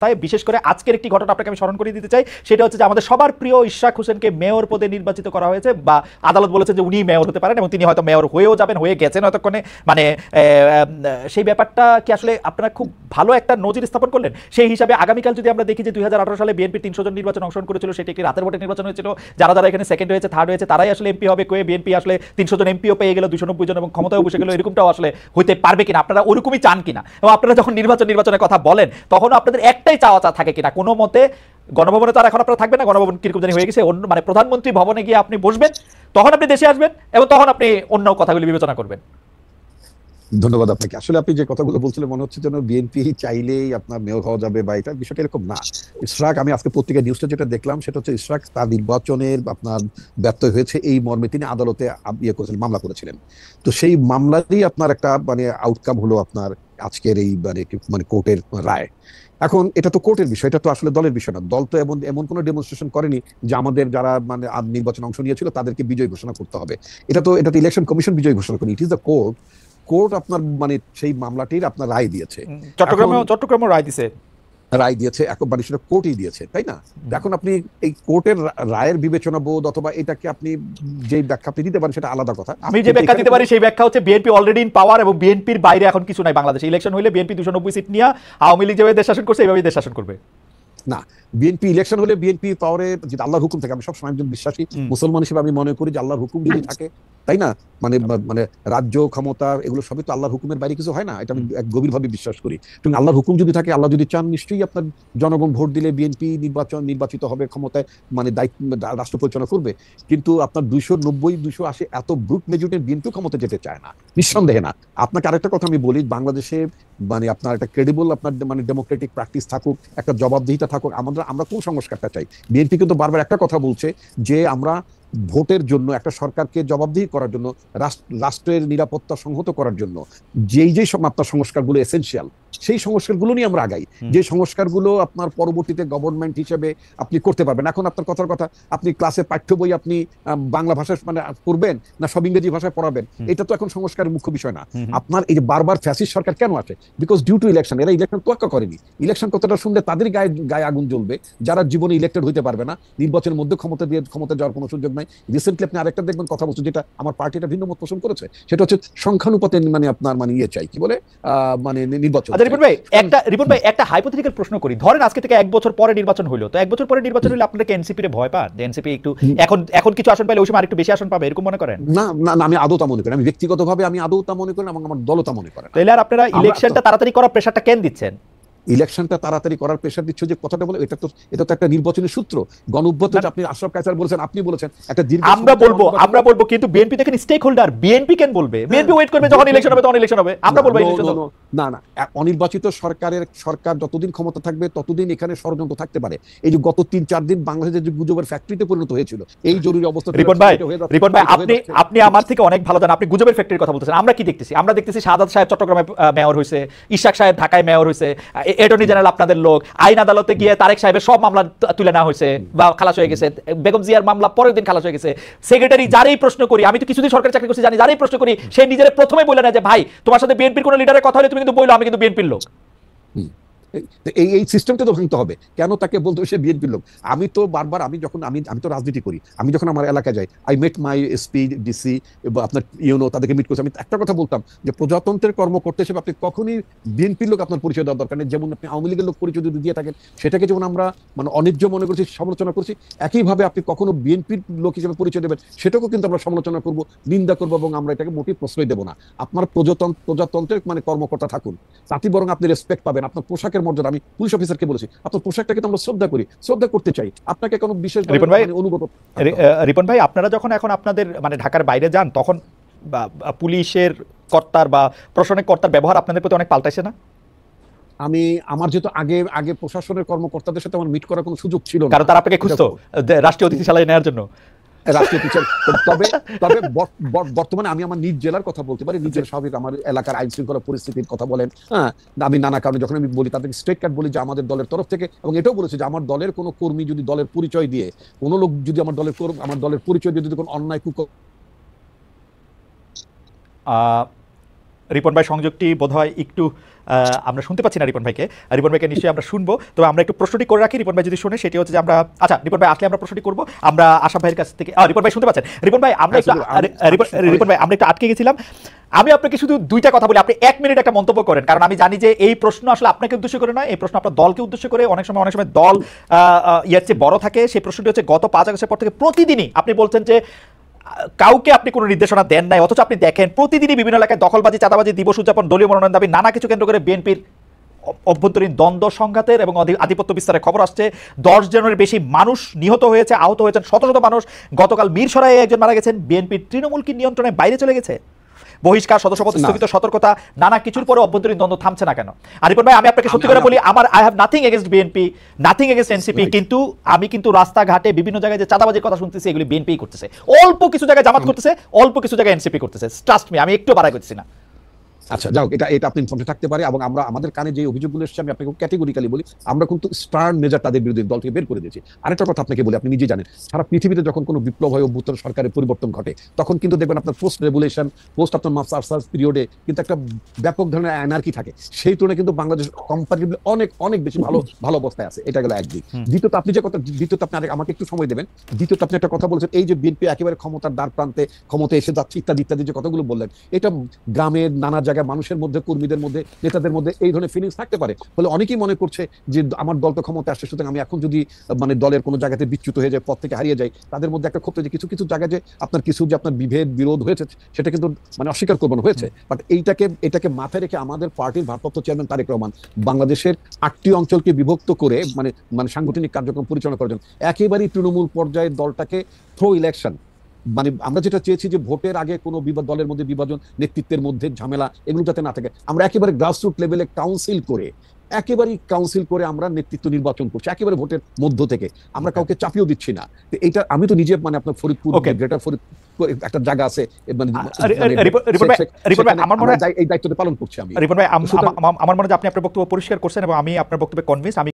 তাই বিশেষ করে আজকের একটি ঘটনা আপনাকে আমি স্মরণ করিয়ে দিতে চাই, সেটা হচ্ছে যে আমাদের সবার প্রিয় ইশরাক হোসেনকে মেয়র পদে নির্বাচিত করা হয়েছে, বা আদালত বলেছে যে উনি মেয়র হতে পারেন এবং তিনি হয়তো মেয়র হয়েও যাবেন, হয়ে গেছেন এতক্ষণে। মানে সেই ব্যাপারটা কি আসলে আপনারা খুব ভালো একটা নজির স্থাপন করলেন। সেই হিসাবে আগামীকাল যদি আমরা দেখি যে 2018 সালে বিএনপি 300 জন নির্বাচন অংশগ্রহণ করেছিল, সেটি একটি রাতের ভোটে নির্বাচন হয়েছিল। যারা যারা এখানে সেকেন্ড হয়েছে, থার্ড হয়েছে, তারাই আসলে এমপি হবে। বিএনপি আসলে 300 জন এমপিও পেয়ে গেল, 290 জন এবং ক্ষমতায় বসে গেল, এরকমটাও আসলে হইতে পারবে কিনা? আপনারা ওরকমই চান কিনা? এবং আপনারা যখন নির্বাচনের কথা বলেন তখন আপনাদের একটাই চাওয়া থাকে কিনা কোনো মতে? গণভবনে তো আর এখন আপনারা থাকবেন না, গণভবন কিরকম জানি হয়ে গেছে, অন্য মানে প্রধানমন্ত্রী ভবনে গিয়ে আপনি বসবেন, তখন আপনি দেশে আসবেন এবং তখন আপনি অন্য কথাগুলি বিবেচনা করবেন। ধন্যবাদ আপনাকে। আসলে আপনি যে কথাগুলো বলছিলেন মনে হচ্ছে যেন বিএনপি চাইলেই আপনার মেয়র হওয়া যাবে, বা এটা বিষয়টা এরকম না। ইশরাক, আমি আজকে পত্রিকা নিউজটা যেটা দেখলাম সেটা হচ্ছে ইশরাক তার নির্বাচনের আপনার ব্যর্থ হয়েছে এই মর্মে তিনি আদালতে করেছিলেন, মামলা করেছিলেন। তো সেই মামলারই আপনার একটা মানে আউটকাম হলো আপনার আজকের এই মানে কোর্টের রায়। এখন এটা তো কোর্টের বিষয়, এটা তো আসলে দলের বিষয় না। দল তো এমন এমন কোনো ডেমনস্ট্রেশন করেনি যে আমাদের যারা মানে নির্বাচনে অংশ নিয়েছিল তাদেরকে বিজয় ঘোষণা করতে হবে। এটা তো ইলেকশন কমিশন বিজয় ঘোষণা করেনি, it is the court. Court আপনার মানে সেই মামলাটির আপনার রায় দিয়েছে, চট্টগ্রামে রায় দিয়েছে মানে সেটা কোর্টই দিয়েছে, তাই না? এখন আপনি এই কোর্টের রায়ের বিবেচনা বোধ অথবা এটাকে আপনি যে ব্যাখ্যা আপনি দিতে পারেন সেটা আলাদা কথা। আমি যে ব্যাখ্যা দিতে পারি সেই ব্যাখ্যা হচ্ছে বিএনপি অলরেডি ইন পাওয়ার এবং বিএনপির বাইরে এখন কিছু নাই বাংলাদেশে। ইলেকশন হলে বিএনপি 290 সিট নিয়ে আওয়ামী লীগ যেভাবে দেশ শাসন করছে এইভাবেই দেশ শাসন করবে। না, বিএনপি ইলেকশন হলে বিএনপি পাওয়ারে যদি আল্লাহর হুকুম থাকে, আমি সবসময় একজন বিশ্বাসী মুসলমান হিসেবে আমি মনে করি যে আল্লাহর হুকুম যদি থাকে, তাই না, মানে মানে রাজ্য ক্ষমতা এগুলো সবই তো আল্লাহর হুকুমের বাইরে কিছু হয় না, এটা আমি গভীরভাবে বিশ্বাস করি। এবং আল্লাহর হুকুম যদি থাকে, আল্লাহ যদি চান, নিশ্চয়ই আপনার জনগণ ভোট দিলে বিএনপি নির্বাচিত হবে, ক্ষমতায় মানে দায়িত্ব রাষ্ট্র পরিচালনা করবে। কিন্তু আপনার 290 280 এত ব্রুট মেজরিটির বিএনপি ক্ষমতা যেতে চায় না, নিঃসন্দেহে না। আপনাকে আরেকটা কথা আমি বলি, বাংলাদেশে মানে আপনার একটা ক্রেডিবল আপনার মানে ডেমোক্রেটিক প্র্যাকটিস থাকুক, একটা জবাবদিহিতা থাকুক। আমরা কোন সংস্কারটা চাই? বিএনপি কিন্তু বারবার একটা কথা বলছে যে আমরা ভোটের জন্য একটা সরকারকে জবাবদিহি করার জন্য, রাষ্ট্রের নিরাপত্তা সংহত করার জন্য যেই সব আপনার সংস্কারগুলো এসেনশিয়াল, সেই সংস্কারগুলো নিয়ে আমরা আগাই। যে সংস্কারগুলো আপনার পরবর্তীতে গভর্নমেন্ট হিসেবে আপনি করতে পারবেন। এখন আপনার কথার কথা, আপনি ক্লাসে পাঠ্য বই আপনি বাংলা ভাষায় মানে করবেন না সব ইংরেজি ভাষায় পড়াবেন, এটা তো এখন সংস্কারের মুখ্য বিষয় না। আপনার এই যে বারবার ফ্যাসিস্ট সরকার কেন আছে? Because due to election. এরা ইলেকশন তোয়াক্কা করেনি। ইলেকশন কথাটা শুনলে তাদের গায়ে আগুন জ্বলবে যারা জীবনে ইলেক্টেড হইতে পারবে না, নির্বাচনের মধ্যে ক্ষমতা যাওয়ার কোনো সুযোগ নাই। রিসেন্টলি আপনি আরেকটা দেখবেন কথা বলছেন, যেটা আমার পার্টিটা ভিন্ন মত পোষণ করেছে, সেটা হচ্ছে সংখ্যানুপাতে মানে আপনার মানে চাই, কি বলে মানে নির্বাচন। রিপন ভাই একটা হাইপোথেটিক্যাল প্রশ্ন করি। ধরেন আজকে থেকে 1 বছর পরে নির্বাচন হইলো, তো 1 বছর পরে নির্বাচন হলে আপনারা কি এনসিপি রে ভয় পান? এনসিপি একটু এখন কিছু আসন পাইলে ওই সময় আরেকটু বেশি আসন পাবে, এরকম মনে করেন? না না, আমি আদৌ তা মনে করি, আমি ব্যক্তিগতভাবে আমি আদৌ তা মনে করি এবং আমার দলও তা মনে করে। তাহলে আর আপনারা ইলেকশনটা তাড়াতাড়ি করার প্রেসারটা কেন দিচ্ছেন? ইলেকশনটা তাড়াতাড়ি করার প্রেসার দিচ্ছ যে কথাটা বলে, এটা তো একটা নির্বাচনের সূত্র। গণঅভ্যুত্থান আপনি আশরাফ কায়সার বলেছেন, আপনি বলেছেন একটা দীর্ঘ, আমরা বলবো কিন্তু বিএনপি দেখেন স্টেক হোল্ডার, বিএনপি কেন বলবে? বিএনপি ওয়েট করবে যখন ইলেকশন হবে তখন ইলেকশন হবে, আমরা বলবো ইলেকশন। না না, অনির্বাচিত সরকার যতদিন ক্ষমতা থাকবে ততদিন এখানে ষড়যন্ত্র থাকতে পারে। এই যে গত 3-4 দিন বাংলাদেশের যে গুজবের ফ্যাক্টরিতে পরিণত হয়েছিল এই জরুরি অবস্থা। রিপন ভাই আপনি আমার থেকে অনেক ভালো জানেন, আপনি গুজবের ফ্যাক্টরির কথা বলতেছেন। আমরা কি দেখতেছি? আমরা দেখতেছি শাহাদাত সাহেব চট্টগ্রামে মেয়র হয়েছে, ইশরাক সাহেব ঢাকায় মেয়র হয়েছে, অ্যাটর্নি জেনারেল আপনাদের লোক, আইন আদালতে গিয়ে তারেক সাহেবের সব মামলা তুলে নেওয়া হয়েছে বা খালাস হয়ে গেছে, বেগম জিয়ার মামলা পরের দিন খালাস হয়ে গেছে। সেক্রেটারি যারাই প্রশ্ন করি, আমি তো কিছুদিন সরকারি চাকরি করছি জানি, যারাই প্রশ্ন করি সে নিজের প্রথমে বলে না যে ভাই তোমার সাথে বিএনপির কোন লিডারের কথা হলে তুমি কিন্তু বললো আমি কিন্তু বিএনপির লোক। এই সিস্টেমটা তো ভাঙতে হবে। কেন তাকে বলতে সে বিএনপির লোক? আমি তো বারবার আমি তো রাজনীতি করি, আমি যখন আমার এলাকায় যাই, I met my SP DC বা আপনার তাদেরকে মিট করছি। আমি একটা কথা বলতাম যে প্রজাতন্ত্রের কর্মকর্তা হিসেবে আপনি কখনই বিএনপির লোক আপনার পরিচয় দেওয়ার দরকার নেই। যেমন আপনি আওয়ামী লীগের লোক পরিচয় যদি দিয়ে থাকেন, সেটাকে যেমন আমরা মানে অন্যায্য মনে করছি, সমালোচনা করছি, একইভাবে আপনি কখনো বিএনপির লোক হিসেবে পরিচয় দেবেন, সেটাকেও কিন্তু আমরা সমালোচনা করবো, নিন্দা করবো, এবং আমরা এটাকে মোটেই প্রশ্রয় দেবো না। আপনার প্রজাতন্ত্রের মানে কর্মকর্তা থাকুন, তাতে বরং আপনি রেসপেক্ট পাবেন। আপনার পোশাকের মর্যাদা, আমি পুলিশ অফিসারকে বলেছি আপনার পোশাকটাকে তো আমরা শ্রদ্ধা করতে চাই, আপনাকে কোনো বিশেষ অনুগত। রিপন ভাই আপনারা যখন এখন আপনাদের মানে ঢাকার বাইরে যান, তখন পুলিশের কর্তার বা প্রশাসনিক কর্তার ব্যবহার আপনাদের প্রতি অনেক পাল্টাইছে না? আমার যেহেতু আগে প্রশাসনের কর্মকর্তাদের সাথে আমার মিট করার কোনো সুযোগ ছিল না, কারণ তারা আপনাকে খুঁজতো রাষ্ট্রীয় অতিথি সালায় নেওয়ার জন্য। তবে বর্তমানে আমি আমার নিজ জেলার কথা বলতে পারি। নিজের স্বাভাবিক আমার এলাকার আইন শৃঙ্খলা পরিস্থিতির কথা বলেন, হ্যাঁ, আমি নানা কারণে যখন আমি বলি তাদেরকে স্ট্রেট কাট বলি যে আমাদের দলের তরফ থেকে, এবং এটাও বলেছে যে আমার দলের কোনো কর্মী যদি দলের পরিচয় দিয়ে কোনো লোক যদি আমার দলের পরিচয় দিয়ে যদি কোনো অন্যায় রিপন ভাই সংযোগটি বোধহয় একটু আমরা শুনতে পাচ্ছি না রিপন ভাইকে। রিপন ভাইকে নিশ্চয়ই আমরা শুনবো, তবে আমরা একটু প্রশ্নটি করে রাখি, রিপন ভাই যদি শুনে সেটি হচ্ছে যে আমরা আচ্ছা রিপন ভাই আসলে আমরা প্রশ্নটি করবো। আমরা আশা ভাইয়ের কাছ থেকে রিপন ভাই শুনতে পাচ্ছেন? রিপন ভাই আমরা একটু রিপন ভাই আমরা একটু আটকে গেছিলাম। আমি আপনাকে শুধু দুইটা কথা বলি, আপনি 1 মিনিট একটা মন্তব্য করেন, কারণ আমি জানি যে এই প্রশ্ন আসলে আপনাকে উদ্দেশ্য করে নয়, এই প্রশ্ন আপনার দলকে উদ্দেশ্য করে। অনেক সময় দল ইয়ার চেয়ে বড় থাকে। সেই প্রশ্নটি হচ্ছে গত 5 আগস্টের পর থেকে প্রতিদিনই আপনি বলছেন যে কাউকে আপনি কোনো নির্দেশনা দেন নাই, অথচ আপনি দেখেন প্রতিদিনই বিভিন্ন এলাকায় দখলবাজি, চাঁদাবাজি, দিবস উদযাপন, দলীয় মনোনয়ন দাবি, নানা কিছু কেন্দ্র করে বিএনপির অভ্যন্তরীণ দ্বন্দ্ব সংঘাতের এবং আধিপত্য বিস্তারের খবর আসছে। 10 জনের বেশি মানুষ নিহত হয়েছে, আহত হয়েছেন শত শত মানুষ। গতকাল মিরসরাইয়ে একজন মারা গেছেন। বিএনপির তৃণমূল কি নিয়ন্ত্রণে বাইরে চলে গেছে? বহিষ্কার, সদস্যপদ স্থগিত, সতর্কতা, নানা কিছুর পরে অভ্যন্তরীণ দ্বন্দ্ব থামছে না কেন? আরিফুল ভাই আমি আপনাকে সত্যি করে বলি, I have nothing against BNP, nothing against NCP, কিন্তু আমি কিন্তু রাস্তাঘাটে বিভিন্ন জায়গায় যে চাঁদাবাজির কথা শুনতেছি এগুলি বিএনপি করতেছে। অল্প কিছু জায়গায় জামাত করতেছে, অল্প কিছু জায়গায় এনসিপি করতেছে। ট্রাস্ট মি, আমি একটু বাড়াই করতেছি না। আচ্ছা যাও, এটা আপনি ইনফর্মে থাকতে পারে। এবং আমরা আমাদের কানে যে অভিযোগগুলো এসেছে আমি আপনাকে ক্যাটেগরিক্যালি বলি, আমরা কিন্তু স্টার্ন মেজার তাদের বিরুদ্ধে দল থেকে বের করে দিয়েছি। আরেকটা কথা আপনাকে বলি, আপনি নিজেই জানেন সারা পৃথিবীতে যখন কোনো বিপ্লব হয়, অভ্যুত্থান, সরকারের পরিবর্তন ঘটে, তখন কিন্তু দেখবেন আপনার পোস্ট রেভুলেশন, পোস্ট আপনার মাস্টার্স পিরিয়ডে কিন্তু একটা ব্যাপক ধরনের অ্যানার্কি থাকে। সেই তুলনায় কিন্তু বাংলাদেশ কম্পারেটিভলি অনেক অনেক বেশি ভালো অবস্থায় আছে। এটা গেল একদিক। দ্বিতীয়ত আপনি যে কথা, দ্বিতীয়ত আপনি আমাকে একটু সময় দেবেন। দ্বিতীয়ত আপনি একটা কথা বলেছেন, এই যে বিএনপি একেবারে ক্ষমতার দ্বার প্রান্তে, ক্ষমতা এসে যাচ্ছে ইত্যাদি ইত্যাদি যে কথাগুলো বললেন, এটা গ্রামের নানা জায়গায় মানুষের মধ্যে, কর্মীদের মধ্যে, নেতাদের মধ্যে এই ধরনের ফিলিংস থাকতে পারে বলে অনেকেই মনে করছে যে আমার দল তো ক্ষমতা আসছে, সুতরাং আমি এখন যদি মানে দলের কোনো জায়গাতে বিচ্যুত হয়ে যায়, পথ থেকে হারিয়ে যাই, তাদের মধ্যে একটা ক্ষোভ যে কিছু কিছু জায়গায় যে আপনার কিছু যে আপনার বিরোধ হয়েছে সেটা কিন্তু মানে অস্বীকার করবেন হয়েছে। বাট এটাকে মাথায় রেখে আমাদের পার্টির ভারপ্রাপ্ত চেয়ারম্যান তারেক রহমান বাংলাদেশের 8টি অঞ্চলকে বিভক্ত করে মানে সাংগঠনিক কার্যক্রম পরিচালনা করার জন্য একেবারেই তৃণমূল পর্যায়ের দলটাকে থ্রো ইলেকশন, মানে আমরা যেটা চেয়েছি যে ভোটের আগে কোনো দলের মধ্যে বিভাজন, নেতৃত্বের মধ্যে ঝামেলা, এগুলো যাতে না থাকে, আমরা একেবারে গ্রাসরুট লেভেলে কাউন্সিল করে আমরা নেতৃত্ব নির্বাচন করছি, একেবারে ভোটের মধ্য থেকে। আমরা কাউকে চাপিয়েও দিচ্ছি না। এটা আমি তো নিজে মানে আপনার ফরিদপুর, গ্রেটার ফরিদপুর একটা জায়গা আছে, মানে এই দায়িত্বটা পালন করছি আমি। রিপন ভাই আমার মনে হয় আপনি আপনার বক্তব্য পরিষ্কার করছেন এবং আমি আপনার বক্তব্যে কনভিন্স। আমি